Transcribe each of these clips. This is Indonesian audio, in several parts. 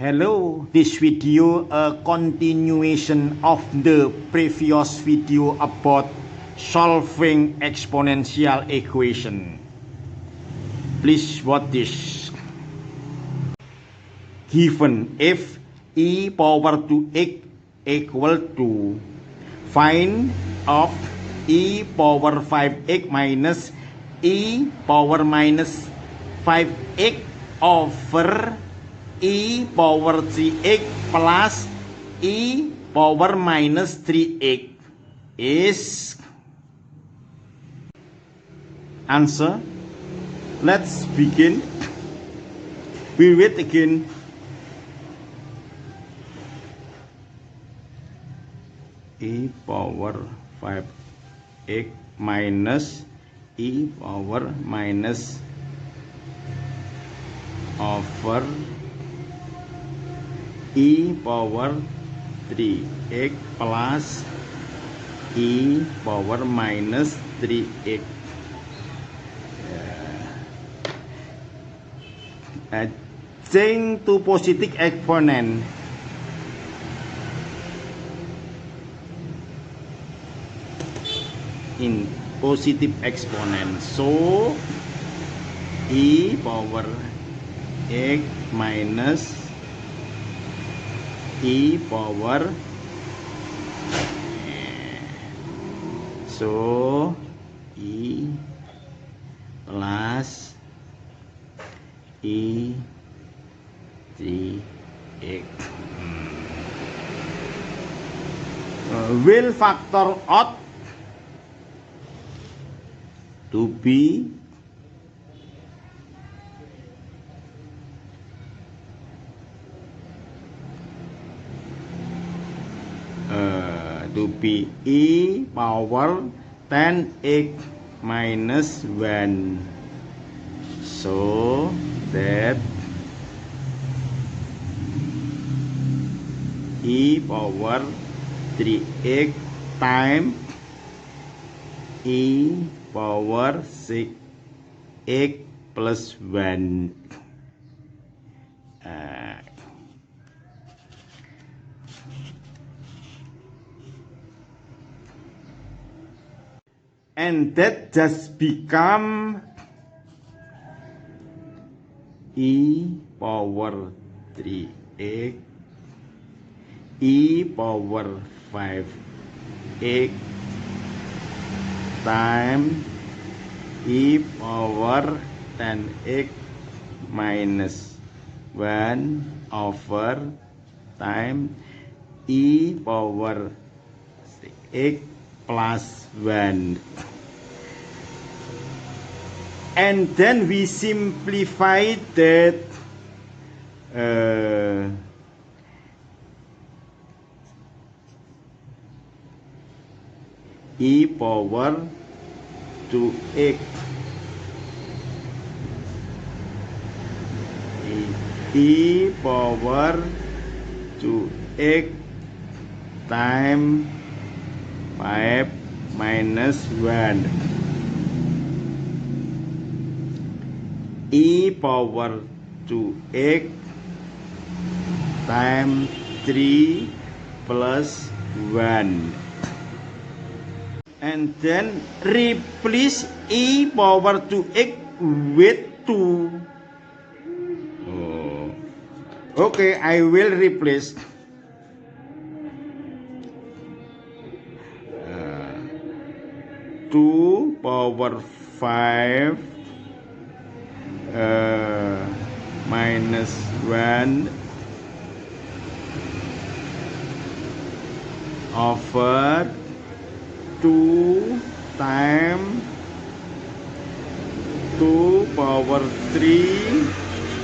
Hello, this video a continuation of the previous video about solving exponential equation. Please watch this. Given if e power to x equal to find of e power 5x minus e power minus 5x over e power 3x plus e power minus 3x is answer. Let's begin. We read again. E power 5x minus e power minus over e power 3x plus e power minus 3x. Change to positive exponent. In positive exponent, so e power x minus e power, so e plus e 3x will factor out to be e power 10x minus 1, so that e power 3x times e power 6x plus 1 and that just become e power 3x e power 5x times e power 10x minus 1 over time e power 6x plus 1, and then we simplify that e power 2x e power 2x times 5 minus 1 e power 2x times 3 plus 1, and then replace e power 2x with 2. Okay, I will replace 2 power 5 minus 1 over 2 times 2 power 3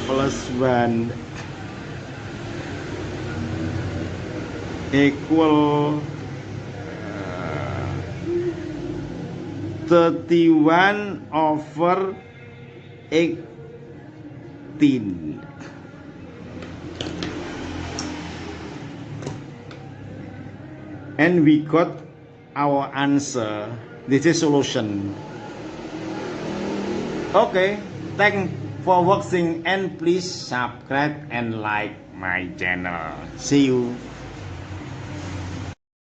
plus 1 equal 31 over 18. And we got our answer. This is solution. Okay, thanks for watching and please subscribe and like my channel. See you.